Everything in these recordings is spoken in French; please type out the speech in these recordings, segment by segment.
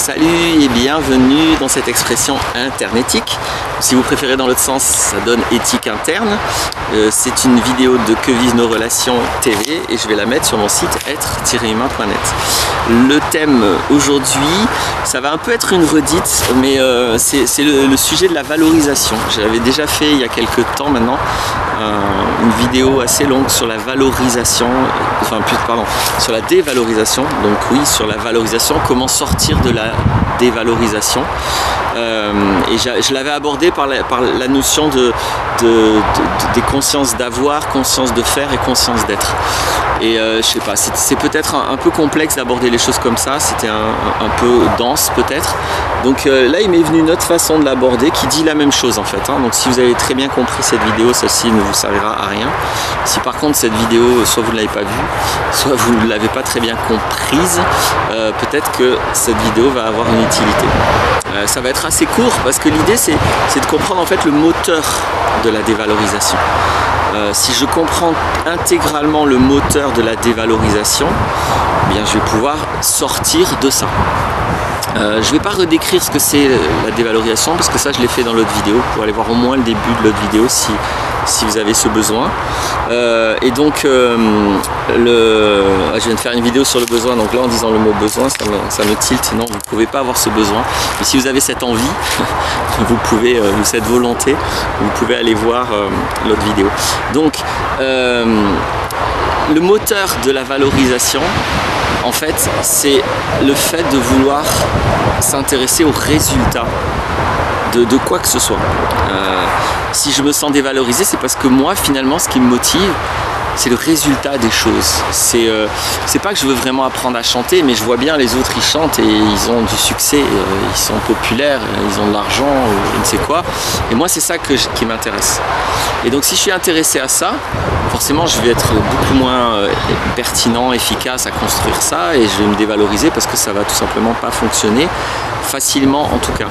Salut et bienvenue dans cette expression internétique. Si vous préférez dans l'autre sens, ça donne éthique interne. C'est une vidéo de Que visent nos relations TV et je vais la mettre sur mon site être-humain.net. Le thème aujourd'hui, ça va un peu être une redite, mais c'est le sujet de la valorisation. J'avais déjà fait il y a quelques temps maintenant une vidéo assez longue sur la valorisation, sur la dévalorisation. Donc oui, sur la valorisation, comment sortir de la dévalorisation. Et je l'avais abordé par la notion des consciences d'avoir, conscience de faire et conscience d'être. Et je sais pas, c'est peut-être un peu complexe d'aborder les choses comme ça, c'était un peu dense peut-être. Donc là il m'est venu une autre façon de l'aborder qui dit la même chose en fait. Donc si vous avez très bien compris cette vidéo, celle-ci ne vous servira à rien. Si par contre cette vidéo, soit vous ne l'avez pas vue, soit vous ne l'avez pas très bien comprise, peut-être que cette vidéo va avoir une utilité. Ça va être assez court parce que l'idée c'est de comprendre en fait le moteur de la dévalorisation. Si je comprends intégralement le moteur de la dévalorisation, eh bien je vais pouvoir sortir de ça. Je ne vais pas redécrire ce que c'est la dévalorisation parce que ça je l'ai fait dans l'autre vidéo. Vous pouvez aller voir au moins le début de l'autre vidéo si vous avez ce besoin. Et donc je viens de faire une vidéo sur le besoin, donc là en disant le mot besoin ça me tilte. Non, vous ne pouvez pas avoir ce besoin, mais si vous avez cette envie vous pouvez, ou cette volonté, vous pouvez aller voir l'autre vidéo. Donc le moteur de la valorisation en fait c'est le fait de vouloir s'intéresser aux résultats de quoi que ce soit. Si je me sens dévalorisé, c'est parce que moi finalement ce qui me motive c'est le résultat des choses. C'est pas que je veux vraiment apprendre à chanter, mais je vois bien les autres ils chantent et ils ont du succès, ils sont populaires, ils ont de l'argent, je ne sais quoi. Et moi c'est ça qui m'intéresse. Et donc si je suis intéressé à ça, forcément je vais être beaucoup moins pertinent, efficace à construire ça et je vais me dévaloriser parce que ça va tout simplement pas fonctionner facilement en tout cas.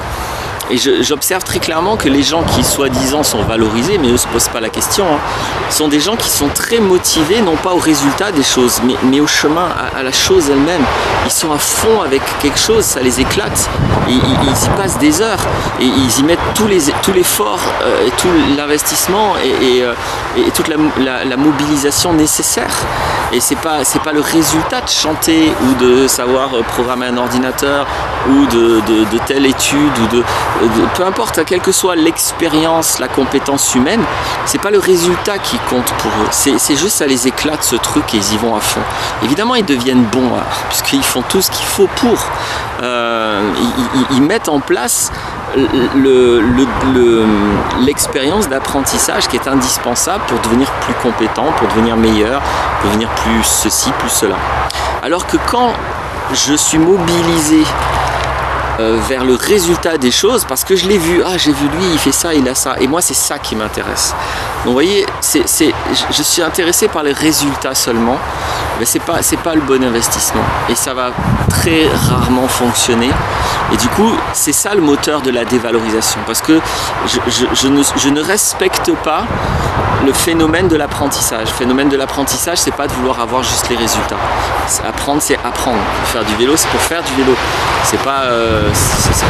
Et j'observe très clairement que les gens qui soi-disant sont valorisés, mais eux ne se posent pas la question, sont des gens qui sont très motivés, non pas au résultat des choses, mais au chemin, à la chose elle-même. Ils sont à fond avec quelque chose, ça les éclate, et ils y passent des heures, et ils y mettent tout l'effort, et tout l'investissement, et toute la mobilisation nécessaire. Et c'est pas le résultat de chanter, ou de savoir programmer un ordinateur, ou de telle étude, ou peu importe, quelle que soit l'expérience, la compétence humaine, c'est pas le résultat qui compte pour eux, c'est juste ça les éclate ce truc et ils y vont à fond. Évidemment ils deviennent bons puisqu'ils font tout ce qu'il faut pour, ils mettent en place l'expérience d'apprentissage qui est indispensable pour devenir plus compétent, pour devenir meilleur, pour devenir plus ceci, plus cela. Alors que quand je suis mobilisé vers le résultat des choses, parce que je l'ai vu, j'ai vu lui, il fait ça, il a ça, et moi c'est ça qui m'intéresse. Donc vous voyez, je suis intéressé par les résultats seulement, mais c'est pas le bon investissement, et ça va très rarement fonctionner. Et du coup, c'est ça le moteur de la dévalorisation, parce que je ne respecte pas le phénomène de l'apprentissage. Le phénomène de l'apprentissage, c'est pas de vouloir avoir juste les résultats. Apprendre, c'est apprendre. Faire du vélo, c'est pour faire du vélo. C'est pas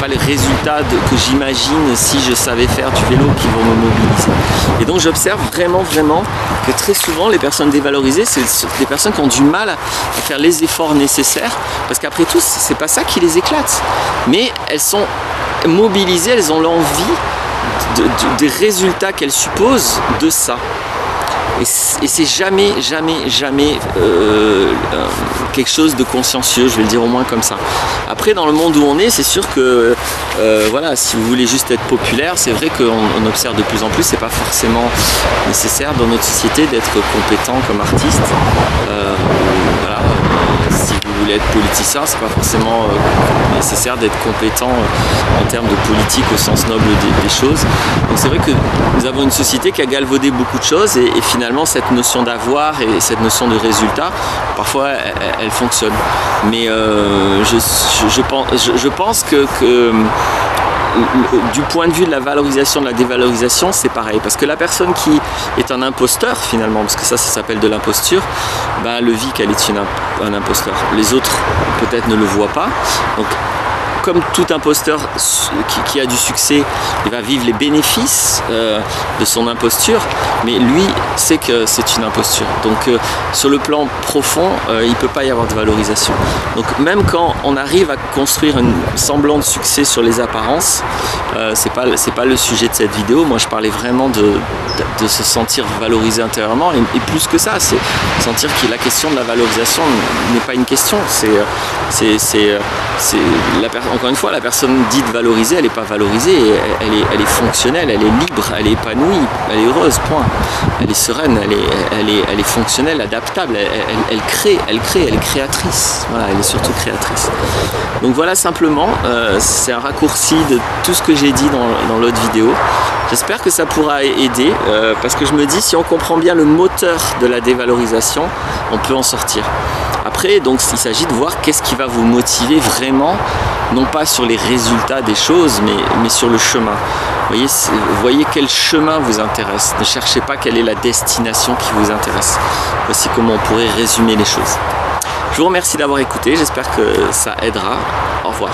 les résultats que j'imagine si je savais faire du vélo qui vont me mobiliser. Et donc j'observe vraiment que très souvent les personnes dévalorisées, c'est des personnes qui ont du mal à faire les efforts nécessaires, parce qu'après tout, c'est pas ça qui les éclate. Mais elles sont mobilisées, elles ont l'envie des résultats qu'elles supposent de ça. Et c'est jamais quelque chose de consciencieux, je vais le dire au moins comme ça. Après, dans le monde où on est, c'est sûr que voilà, si vous voulez juste être populaire, c'est vrai qu'on observe de plus en plus, c'est pas forcément nécessaire dans notre société d'être compétent comme artiste. Voilà. Si vous voulez être politicien, c'est pas forcément nécessaire d'être compétent en termes de politique au sens noble des choses. Donc c'est vrai que nous avons une société qui a galvaudé beaucoup de choses et finalement cette notion d'avoir et cette notion de résultat, parfois elle fonctionne. Mais je pense que du point de vue de la valorisation, de la dévalorisation, c'est pareil. Parce que la personne qui est un imposteur, finalement, parce que ça s'appelle de l'imposture, ben, elle le vit qu'elle est un imposteur. Les autres, peut-être, ne le voient pas. Donc, comme tout imposteur qui a du succès, il va vivre les bénéfices de son imposture, mais lui sait que c'est une imposture. Donc sur le plan profond, il ne peut pas y avoir de valorisation. Donc même quand on arrive à construire un semblant de succès sur les apparences, c'est pas le sujet de cette vidéo. Moi je parlais vraiment de se sentir valorisé intérieurement, et plus que ça, c'est sentir que la question de la valorisation n'est pas une question. Encore une fois, la personne dite valorisée, elle n'est pas valorisée, elle est fonctionnelle, elle est libre, elle est épanouie, elle est heureuse, point. Elle est sereine, elle est fonctionnelle, adaptable, elle crée, elle est créatrice. Voilà, elle est surtout créatrice. Donc voilà, simplement, c'est un raccourci de tout ce que j'ai dit dans l'autre vidéo. J'espère que ça pourra aider, parce que je me dis, si on comprend bien le moteur de la dévalorisation, on peut en sortir. Après, donc, il s'agit de voir qu'est-ce qui va vous motiver vraiment, non pas sur les résultats des choses, mais sur le chemin. Voyez quel chemin vous intéresse. Ne cherchez pas quelle est la destination qui vous intéresse. Voici comment on pourrait résumer les choses. Je vous remercie d'avoir écouté, j'espère que ça aidera. Au revoir.